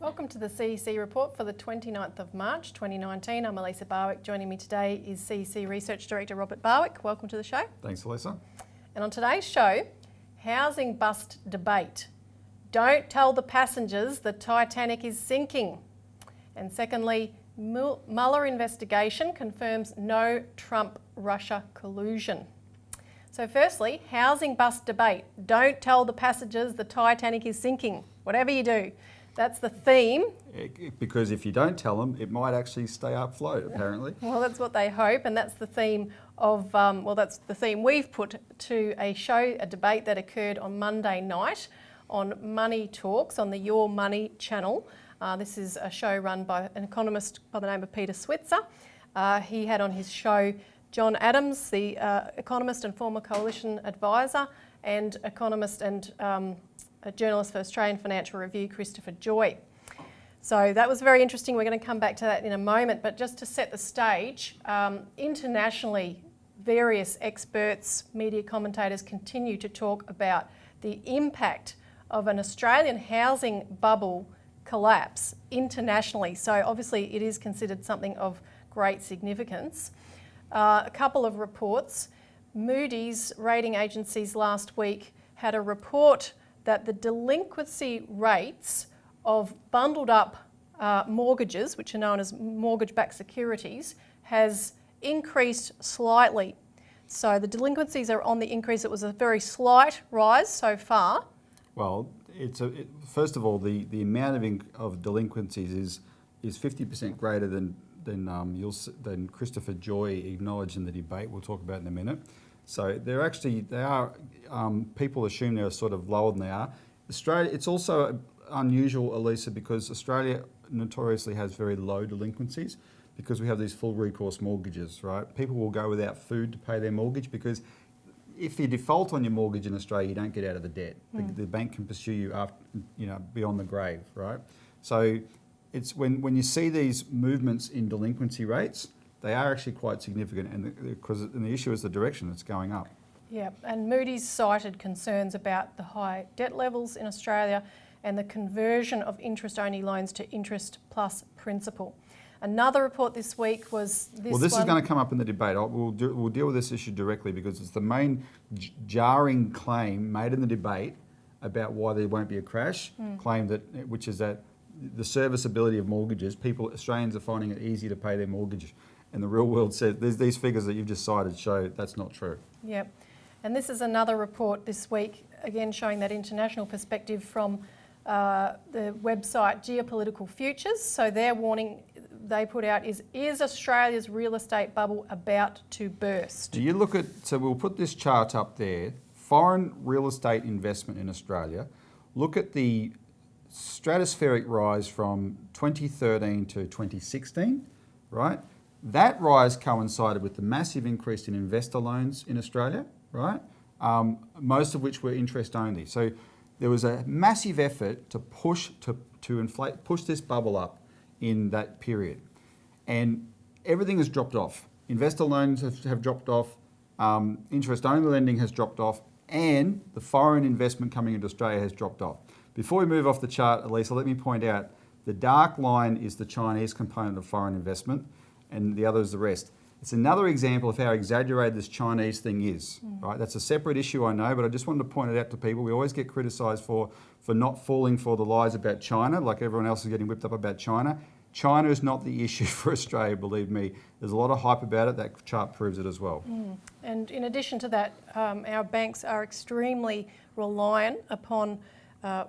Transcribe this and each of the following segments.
Welcome to the CEC report for the 29th of March 2019. I'm Elisa Barwick. Joining me today is CEC Research Director Robert Barwick. Welcome to the show. Thanks, Elisa. And on today's show, housing bust debate. Don't tell the passengers the Titanic is sinking. And secondly, Mueller investigation confirms no Trump-Russia collusion. So firstly, housing bust debate. Don't tell the passengers the Titanic is sinking. Whatever you do. That's the theme. Because if you don't tell them, it might actually stay afloat, apparently. Well, that's what they hope, and that's the theme of, that's the theme we've put to a debate that occurred on Monday night on Money Talks on the Your Money channel. This is a show run by an economist by the name of Peter Switzer. He had on his show John Adams, the economist and former coalition advisor, and economist and a journalist for Australian Financial Review, Christopher Joy. So that was very interesting. We're going to come back to that in a moment, but just to set the stage, internationally, various experts, media commentators continue to talk about the impact of an Australian housing bubble collapse internationally. So obviously it is considered something of great significance. A couple of reports. Moody's rating agencies last week had a report that the delinquency rates of bundled up mortgages, which are known as mortgage-backed securities, has increased slightly. So the delinquencies are on the increase. It was a very slight rise so far. Well, first of all, the amount of delinquencies is 50% greater than Christopher Joy acknowledged in the debate. We'll talk about in a minute. So they are people assume they're sort of lower than they are. Australia, it's also unusual, Elisa, because Australia notoriously has very low delinquencies because we have these full recourse mortgages, right? People will go without food to pay their mortgage because if you default on your mortgage in Australia, you don't get out of the debt. The bank can pursue you after, beyond the grave, right? So it's when you see these movements in delinquency rates, they are actually quite significant, and the issue is the direction it's going up. Yeah, and Moody's cited concerns about the high debt levels in Australia and the conversion of interest-only loans to interest plus principal. Another report this week was this one. Well, this is going to come up in the debate. We'll deal with this issue directly because it's the main jarring claim made in the debate about why there won't be a crash, which is that the serviceability of mortgages, Australians are finding it easy to pay their mortgage. And the real world says, these figures that you've just cited show that's not true. Yep. And this is another report this week, again showing that international perspective from the website Geopolitical Futures. So their warning they put out is Australia's real estate bubble about to burst? Do you look at, so we'll put this chart up there, foreign real estate investment in Australia. Look at the stratospheric rise from 2013 to 2016, right? That rise coincided with the massive increase in investor loans in Australia, right? Most of which were interest only. So there was a massive effort to push this bubble up in that period, and everything has dropped off. Investor loans have dropped off, interest only lending has dropped off, and the foreign investment coming into Australia has dropped off. Before we move off the chart, Elisa, let me point out the dark line is the Chinese component of foreign investment, and the other is the rest. It's another example of how exaggerated this Chinese thing is, right? That's a separate issue, I know, but I just wanted to point it out to people. We always get criticised for not falling for the lies about China, like everyone else is getting whipped up about China. China is not the issue for Australia, believe me. There's a lot of hype about it. That chart proves it as well. And in addition to that, our banks are extremely reliant upon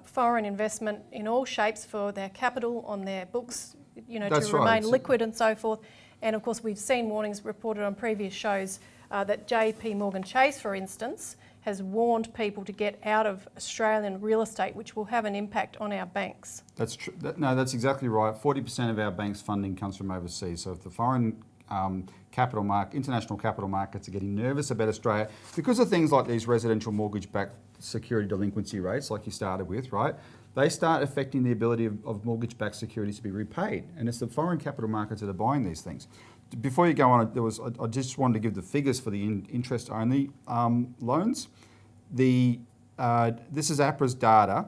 foreign investment in all shapes for their capital on their books, to remain liquid and so forth. And of course, we've seen warnings reported on previous shows that JP Morgan Chase, for instance, has warned people to get out of Australian real estate, which will have an impact on our banks. That's true. That's exactly right. 40% of our bank's funding comes from overseas. So if the foreign international capital markets are getting nervous about Australia because of things like these residential mortgage-backed security delinquency rates, like you started with, right? They start affecting the ability of mortgage-backed securities to be repaid. And it's the foreign capital markets that are buying these things. Before you go on, I just wanted to give the figures for the interest-only loans. This is APRA's data.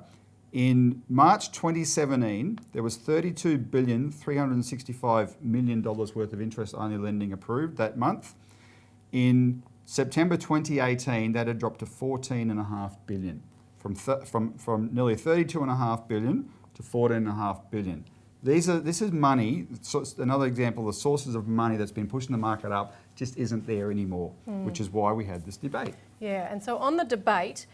In March 2017, there was $32,365 million worth of interest-only lending approved that month. In September 2018, that had dropped to $14.5 billion, from nearly $32.5 billion to $14.5 billion. This is money. So another example, the sources of money that's been pushing the market up just isn't there anymore, which is why we had this debate. Yeah, and so on the debate,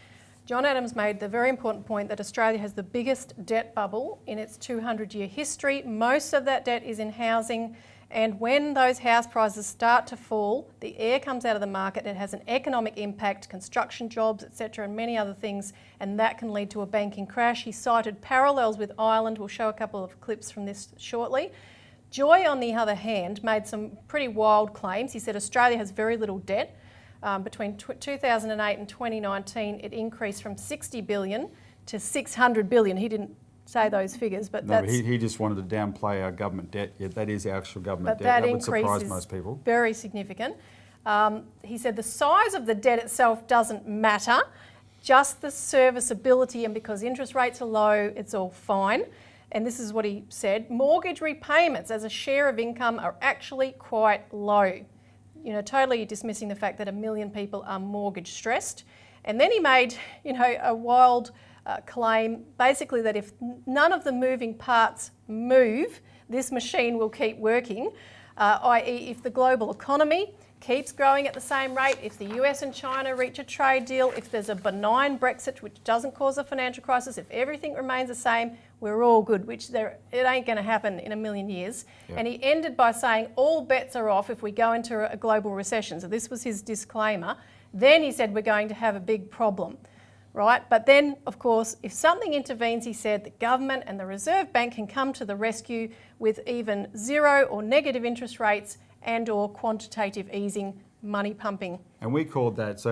John Adams made the very important point that Australia has the biggest debt bubble in its 200-year history. Most of that debt is in housing, and when those house prices start to fall, the air comes out of the market. It has an economic impact, construction jobs, etc., and many other things, and that can lead to a banking crash. He cited parallels with Ireland. We'll show a couple of clips from this shortly. Joy, on the other hand, made some pretty wild claims. He said Australia has very little debt. Between 2008 and 2019, it increased from 60 billion to 600 billion. He didn't say those figures, but But he just wanted to downplay our government debt. Yeah, that is our actual government but debt. that Would surprise increase most people. is very significant. He said the size of the debt itself doesn't matter, just the serviceability, and because interest rates are low, it's all fine. And this is what he said: mortgage repayments as a share of income are actually quite low. You know, totally dismissing the fact that 1 million people are mortgage stressed. And then he made, a wild claim, basically that if none of the moving parts move, this machine will keep working, i.e. if the global economy keeps growing at the same rate, if the US and China reach a trade deal, if there's a benign Brexit which doesn't cause a financial crisis, if everything remains the same, we're all good, which it ain't going to happen in 1,000,000 years. Yep. And he ended by saying all bets are off if we go into a global recession. So this was his disclaimer. Then he said we're going to have a big problem, right? But then, of course, if something intervenes, he said the government and the Reserve Bank can come to the rescue with even zero or negative interest rates and or quantitative easing, money pumping. And we called that,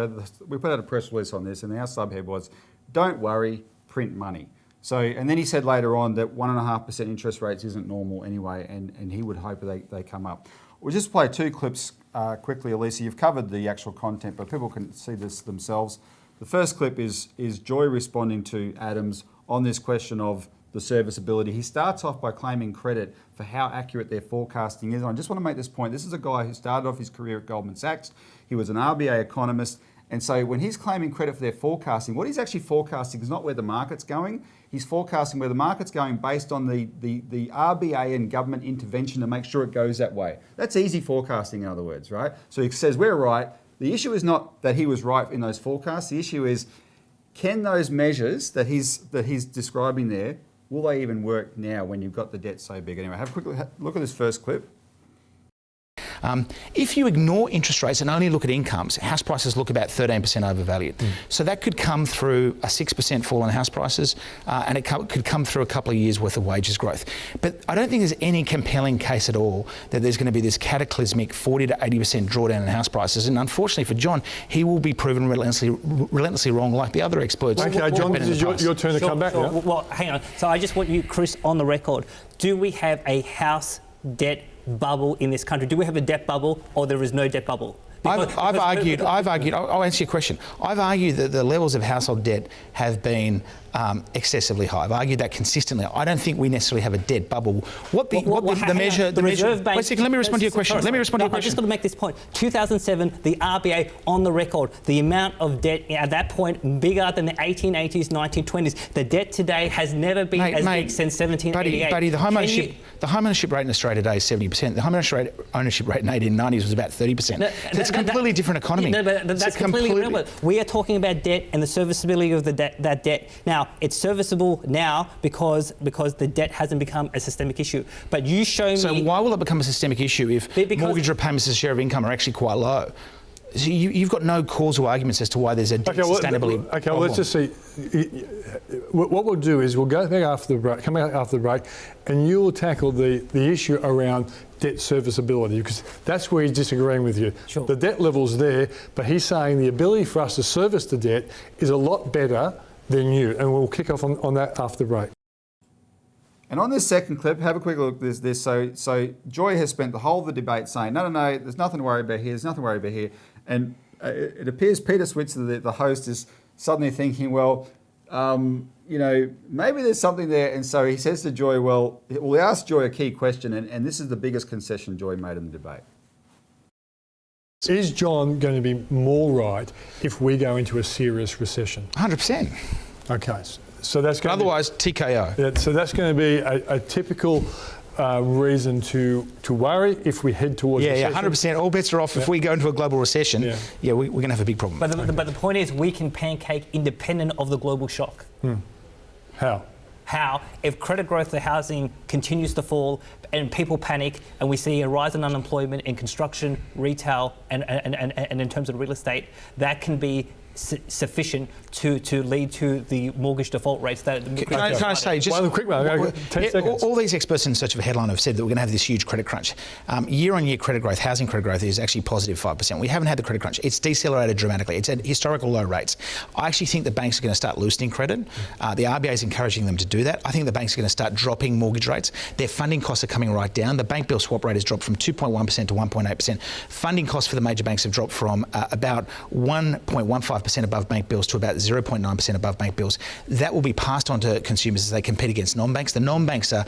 we put out a press release on this, and our subhead was, don't worry, print money. So, and then he said later on that 1.5% interest rates isn't normal anyway, and he would hope they come up. We'll just play two clips quickly, Elisa. You've covered the actual content, but people can see this themselves. The first clip is Joy responding to Adams on this question of the serviceability. He starts off by claiming credit for how accurate their forecasting is. And I just want to make this point. This is a guy who started off his career at Goldman Sachs. He was an RBA economist. And so when he's claiming credit for their forecasting, what he's actually forecasting is not where the market's going. He's forecasting where the market's going based on the RBA and government intervention to make sure it goes that way. That's easy forecasting, in other words, right? So he says, we're right. The issue is not that he was right in those forecasts. The issue is, can those measures that he's describing there, will they even work now when you've got the debt so big? Anyway, have a quick look at this first clip. If you ignore interest rates and only look at incomes, house prices look about 13% overvalued. So that could come through a 6% fall in house prices, and it could come through a couple of years' worth of wages growth. But I don't think there's any compelling case at all that there's going to be this cataclysmic 40 to 80% drawdown in house prices. And unfortunately for John, he will be proven relentlessly wrong, like the other experts. Okay, John, this is your turn to come back now. Well, hang on. So I just want you, Chris, on the record. Do we have a house debt bubble in this country? Do we have a debt bubble, or there is no debt bubble? I've argued, I'll answer your question. I've argued that the levels of household debt have been excessively high. I've argued that consistently. I don't think we necessarily have a debt bubble. Let me respond to your question. I'm just going to make this point. 2007, the RBA on the record, the amount of debt at that point bigger than the 1880s, 1920s. The debt today has never been as big since 1788. Buddy, the home ownership rate in Australia today is 70%. The home ownership rate in 1890s was about 30%. It's a completely different economy. No, but that's completely irrelevant. We are talking about debt and the serviceability of that debt. Now, it's serviceable now because the debt hasn't become a systemic issue. But you show me... So why will it become a systemic issue if mortgage repayments as a share of income are actually quite low? So you've got no causal arguments as to why there's a debt sustainability problem. Okay, well, let's just see. What we'll do is we'll go back after the break, come back after the break, and you will tackle the issue around debt serviceability, because that's where he's disagreeing with you. Sure. The debt level's there, but he's saying the ability for us to service the debt is a lot better than you, and we'll kick off on that after the break. And on this second clip, have a quick look at this. So Joy has spent the whole of the debate saying, no, there's nothing to worry about here, there's nothing to worry about here. And it appears Peter Switzer, the host, is suddenly thinking, well, maybe there's something there. And so he says to Joy, well, we asked Joy a key question, and this is the biggest concession Joy made in the debate. Is John going to be more right if we go into a serious recession? 100%. Okay, so that's going Otherwise, TKO. Yeah, so that's going to be a typical reason to worry if we head towards recession. 100%. All bets are off. If we go into a global recession, we're going to have a big problem. But the point is, we can pancake independent of the global shock. How? If credit growth for housing continues to fall and people panic and we see a rise in unemployment in construction, retail and in terms of real estate, that can be sufficient to lead to the mortgage default rates that... Can I say, just one quick one, 10 seconds. All these experts in search of a headline have said that we're going to have this huge credit crunch. Year-on-year credit growth, housing credit growth is actually positive 5%. We haven't had the credit crunch. It's decelerated dramatically. It's at historical low rates. I actually think the banks are going to start loosening credit. The RBA is encouraging them to do that. I think the banks are going to start dropping mortgage rates. Their funding costs are coming right down. The bank bill swap rate has dropped from 2.1% to 1.8%. Funding costs for the major banks have dropped from about 1.15% above bank bills to about 0.9% above bank bills. That will be passed on to consumers as they compete against non-banks. The non-banks are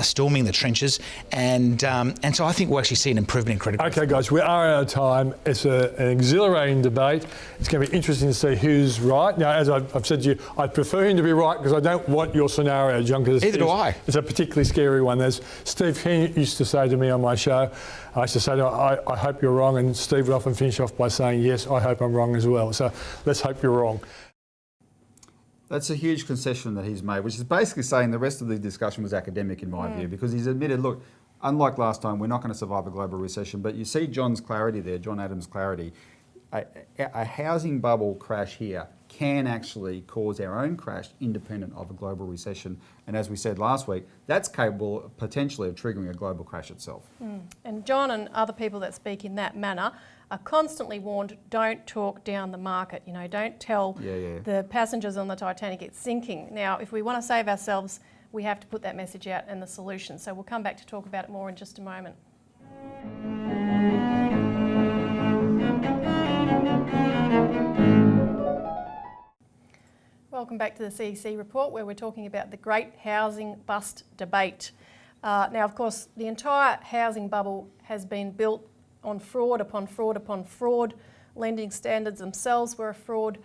storming the trenches, and so I think we'll actually see an improvement in credit growth. Okay, guys, we are out of time. It's an exhilarating debate. It's going to be interesting to see who's right. Now, as I've said to you, I prefer him to be right because I don't want your scenario, John. Either do I. It's a particularly scary one. As Steve King used to say to me on my show, I used to say to him, I hope you're wrong, and Steve would often finish off by saying, yes, I hope I'm wrong as well. So let's hope you're wrong. That's a huge concession that he's made, which is basically saying the rest of the discussion was academic in my view, because he's admitted, look, unlike last time, we're not going to survive a global recession. But you see John's clarity there, John Adams' clarity. A housing bubble crash here can actually cause our own crash independent of a global recession. And as we said last week, that's capable potentially of triggering a global crash itself. And John and other people that speak in that manner are constantly warned, don't talk down the market. Don't tell the passengers on the Titanic it's sinking. Now, if we want to save ourselves, we have to put that message out and the solution. So we'll come back to talk about it more in just a moment. Welcome back to the CEC report, where we're talking about the great housing bust debate. Now, of course, the entire housing bubble has been built on fraud upon fraud upon fraud. Lending standards themselves were a fraud.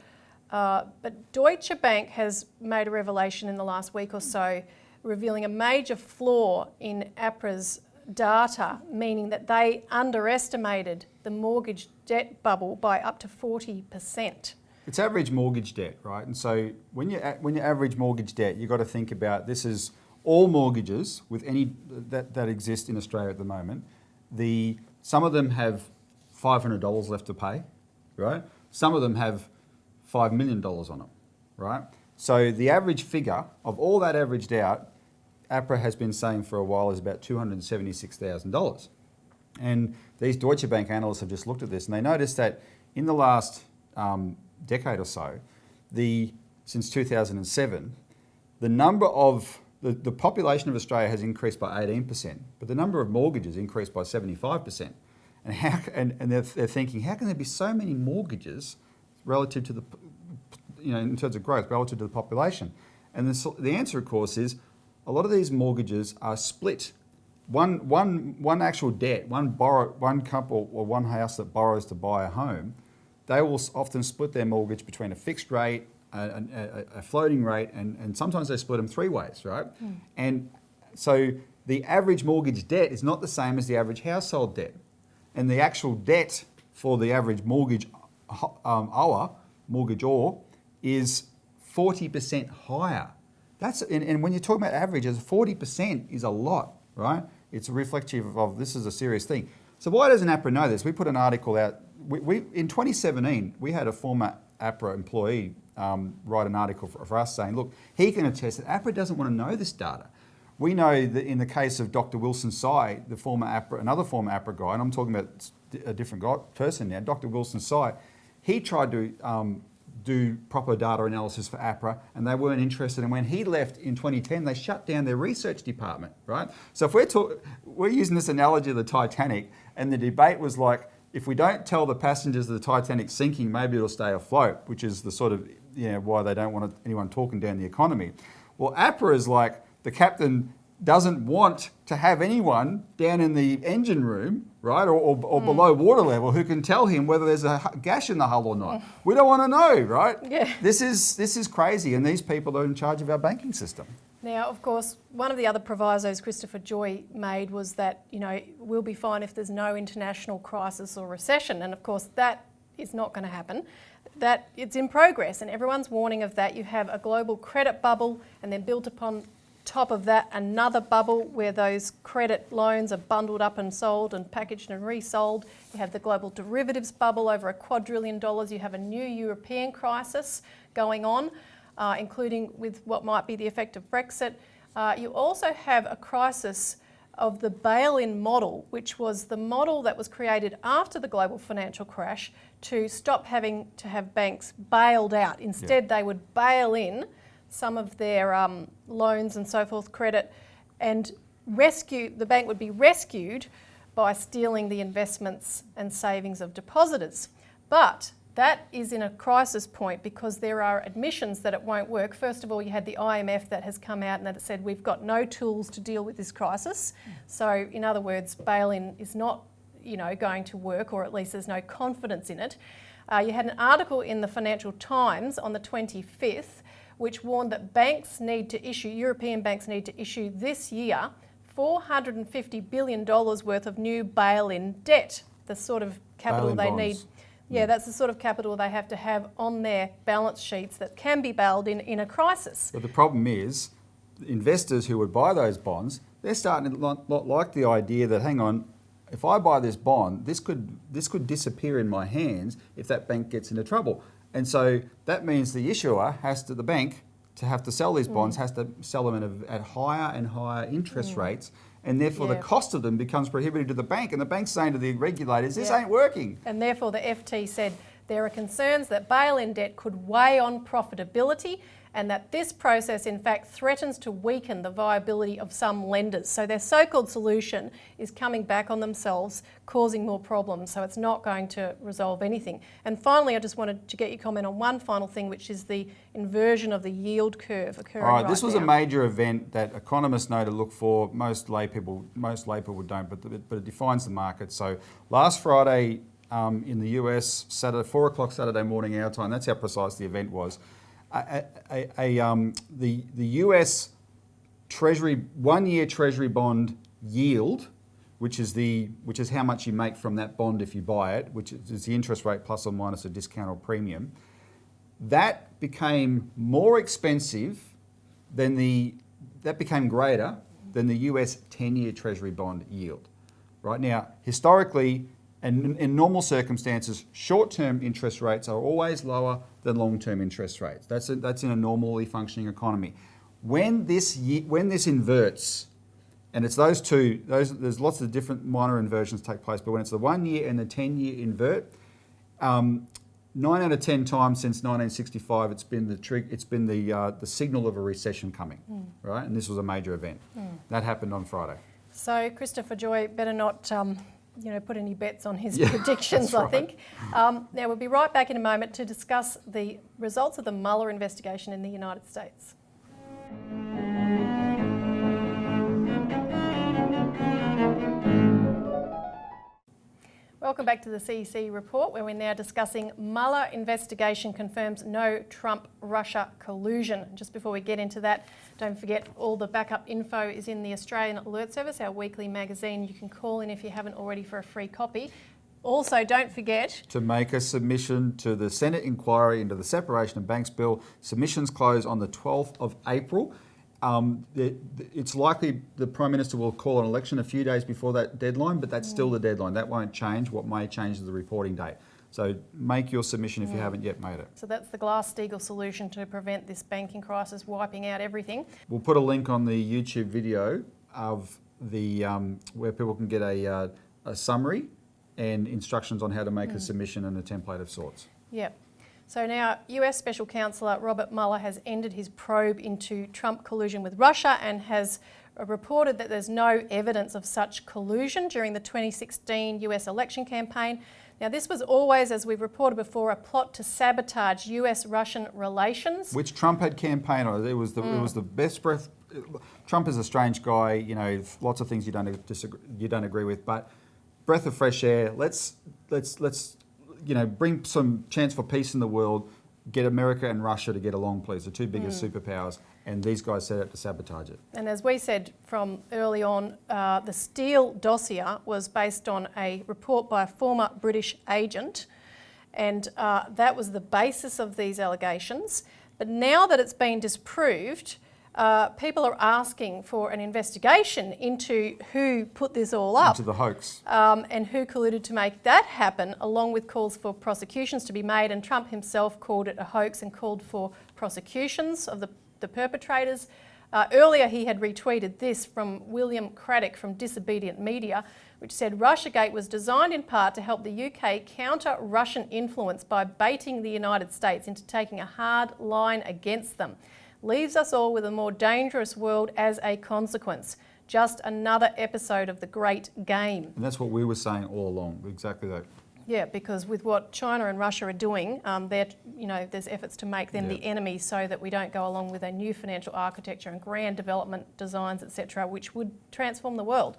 But Deutsche Bank has made a revelation in the last week or so, revealing a major flaw in APRA's data, meaning that they underestimated the mortgage debt bubble by up to 40%. It's average mortgage debt, right? And so when you average mortgage debt, you've got to think about this is all mortgages with any that exist in Australia at the moment. Some of them have $500 left to pay, right? Some of them have $5 million on them, right? So the average figure of all that averaged out, APRA has been saying for a while is about $276,000. And these Deutsche Bank analysts have just looked at this and they noticed that in the last decade or so, since 2007, the number of the population of Australia has increased by 18%, but the number of mortgages increased by 75%. And they're thinking, how can there be so many mortgages relative to in terms of growth relative to the population? And the answer, of course, is a lot of these mortgages are split. One actual debt, one couple or one house that borrows to buy a home, they will often split their mortgage between a fixed rate, a floating rate, and sometimes they split them three ways, right? And so the average mortgage debt is not the same as the average household debt. And the actual debt for the average mortgagor is 40% higher. And when you're talking about averages, 40% is a lot, right? It's reflective of this is a serious thing. So why doesn't APRA know this? We put an article out. In 2017, we had a former APRA employee write an article for us saying, look, he can attest that APRA doesn't want to know this data. We know that in the case of Dr. Wilson Tsai, another former APRA guy, and I'm talking about a different person now, Dr. Wilson Tsai, he tried to do proper data analysis for APRA and they weren't interested. And when he left in 2010, they shut down their research department, right? So if we're using this analogy of the Titanic, and the debate was like, if we don't tell the passengers of the Titanic sinking, maybe it'll stay afloat, which is the sort of why they don't want anyone talking down the economy. Well, APRA is like the captain doesn't want to have anyone down in the engine room, right, or below water level who can tell him whether there's a gas in the hull or not. We don't want to know, right? Yeah. This is crazy, and these people are in charge of our banking system. Now, of course, one of the other provisos Christopher Joy made was that, we'll be fine if there's no international crisis or recession. And of course, that is not going to happen. That it's in progress, and everyone's warning of that. You have a global credit bubble, and then built upon top of that another bubble where those credit loans are bundled up and sold and packaged and resold. You have the global derivatives bubble over $2 quadrillion. You have a new European crisis going on, including with what might be the effect of Brexit. You also have a crisis of the bail-in model, which was the model that was created after the global financial crash to stop having to have banks bailed out. Instead, they would bail in some of their loans and so forth, credit, and the bank would be rescued by stealing the investments and savings of depositors. But that is in a crisis point because there are admissions that it won't work. First of all, you had the IMF that has come out and that it said we've got no tools to deal with this crisis. So in other words, bail-in is not going to work, or at least there's no confidence in it. You had an article in the Financial Times on the 25th which warned that European banks need to issue this year $450 billion worth of new bail-in debt, the sort of capital they need. Yeah, that's the sort of capital they have to have on their balance sheets that can be bailed in a crisis. But the problem is, investors who would buy those bonds, they're starting to not like the idea that, hang on, if I buy this bond, this could disappear in my hands if that bank gets into trouble. And so that means the issuer the bank, to have to sell these bonds, has to sell them at higher and higher interest rates. And therefore the cost of them becomes prohibitive to the bank. And the bank's saying to the regulators, this ain't working. And therefore the FT said there are concerns that bail-in debt could weigh on profitability and that this process in fact threatens to weaken the viability of some lenders. So their so-called solution is coming back on themselves, causing more problems. So it's not going to resolve anything. And finally, I just wanted to get your comment on one final thing, which is the inversion of the yield curve occurring right now. This was a major event that economists know to look for. Most lay people don't, but it defines the market. So last Friday in the US, 4 o'clock Saturday morning our time, that's how precise the event was. The US Treasury 1-year Treasury bond yield, which is how much you make from that bond if you buy it, which is the interest rate plus or minus a discount or premium, that became more expensive that became greater than the US 10-year Treasury bond yield. Right now, historically, and in normal circumstances, short-term interest rates are always lower than long-term interest rates. That's in a normally functioning economy. When this inverts, and it's those two, there's lots of different minor inversions take place, but when it's the 1-year and the 10-year invert, 9 out of 10 times since 1965, it's been the signal of a recession coming, right? And this was a major event. That happened on Friday. So Christopher Joy better not put any bets on his predictions, I think. Now, we'll be right back in a moment to discuss the results of the Mueller investigation in the United States. Welcome back to the CEC report, where we're now discussing Mueller investigation confirms no Trump-Russia collusion. Just before we get into that, don't forget all the backup info is in the Australian Alert Service, our weekly magazine. You can call in if you haven't already for a free copy. Also, don't forget to make a submission to the Senate inquiry into the separation of banks bill. Submissions close on the 12th of April. It's likely the Prime Minister will call an election a few days before that deadline, but that's still the deadline. That won't change. What may change is the reporting date. So make your submission if you haven't yet made it. So that's the Glass-Steagall solution to prevent this banking crisis wiping out everything. We'll put a link on the YouTube video of the where people can get a summary and instructions on how to make a submission and a template of sorts. Yep. So now, US Special Counsel Robert Mueller has ended his probe into Trump collusion with Russia and has reported that there's no evidence of such collusion during the 2016 US election campaign. Now, this was always, as we've reported before, a plot to sabotage US-Russian relations. Which Trump had campaigned on. It was the best breath. Trump is a strange guy, you know, lots of things you don't agree with, but breath of fresh air. Let's you know, bring some chance for peace in the world. Get America and Russia to get along, please. The two biggest superpowers, and these guys set out to sabotage it. And as we said from early on, the Steele dossier was based on a report by a former British agent, and that was the basis of these allegations. But now that it's been disproved, people are asking for an investigation into who put this all up. Into the hoax. And who colluded to make that happen, along with calls for prosecutions to be made. And Trump himself called it a hoax and called for prosecutions of the perpetrators. Earlier he had retweeted this from William Craddock from Disobedient Media, which said Russiagate was designed in part to help the UK counter Russian influence by baiting the United States into taking a hard line against them. Leaves us all with a more dangerous world as a consequence. Just another episode of the Great Game. And that's what we were saying all along, exactly that. Yeah, because with what China and Russia are doing, there's efforts to make them the enemy so that we don't go along with a new financial architecture and grand development designs, etc., which would transform the world.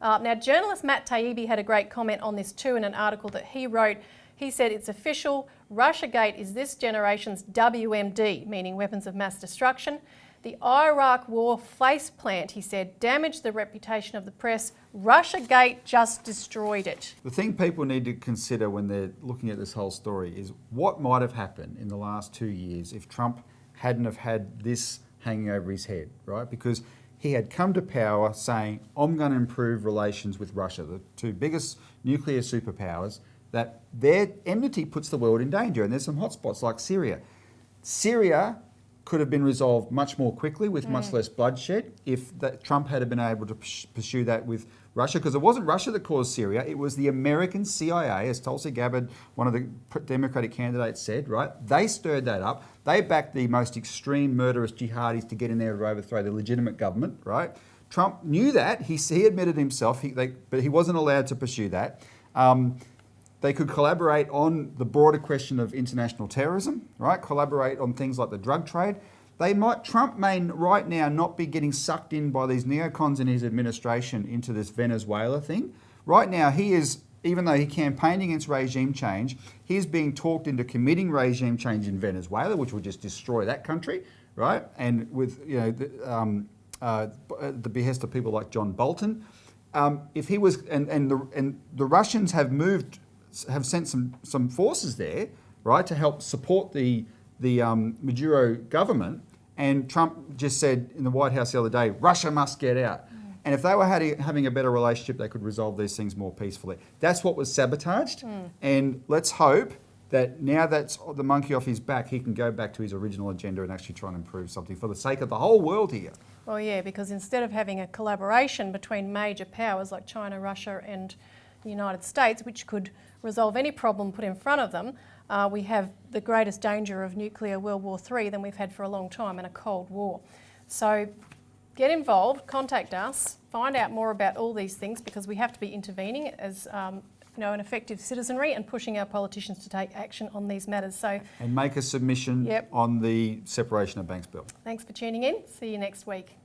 Now, journalist Matt Taibbi had a great comment on this too in an article that he wrote. He said, it's official, Russiagate is this generation's WMD, meaning weapons of mass destruction. The Iraq war faceplant, he said, damaged the reputation of the press. Russiagate just destroyed it. The thing people need to consider when they're looking at this whole story is what might have happened in the last 2 years if Trump hadn't have had this hanging over his head, right? Because he had come to power saying, I'm going to improve relations with Russia, the two biggest nuclear superpowers, that their enmity puts the world in danger. And there's some hotspots like Syria. Syria could have been resolved much more quickly with much less bloodshed if Trump had been able to pursue that with Russia, because it wasn't Russia that caused Syria, it was the American CIA, as Tulsi Gabbard, one of the Democratic candidates, said, right? They stirred that up. They backed the most extreme murderous jihadis to get in there to overthrow the legitimate government, right? Trump knew that. He admitted himself, but he wasn't allowed to pursue that. They could collaborate on the broader question of international terrorism, right? Collaborate on things like the drug trade. Trump may right now not be getting sucked in by these neocons in his administration into this Venezuela thing. Right now, he is, even though he campaigned against regime change, he's being talked into committing regime change in Venezuela, which would just destroy that country, right? And with the behest of people like John Bolton, if he was, and the Russians have sent some forces there, right, to help support the Maduro government, and Trump just said in the White House the other day, Russia must get out. And if they were having a better relationship, they could resolve these things more peacefully. That's what was sabotaged, and let's hope that now that's the monkey off his back, he can go back to his original agenda and actually try and improve something for the sake of the whole world here. Well, yeah, because instead of having a collaboration between major powers like China, Russia and the United States, which could resolve any problem put in front of them, we have the greatest danger of nuclear World War III than we've had for a long time, and a Cold War. So get involved, contact us, find out more about all these things, because we have to be intervening as an effective citizenry and pushing our politicians to take action on these matters. So, and make a submission on the separation of banks bill. Thanks for tuning in. See you next week.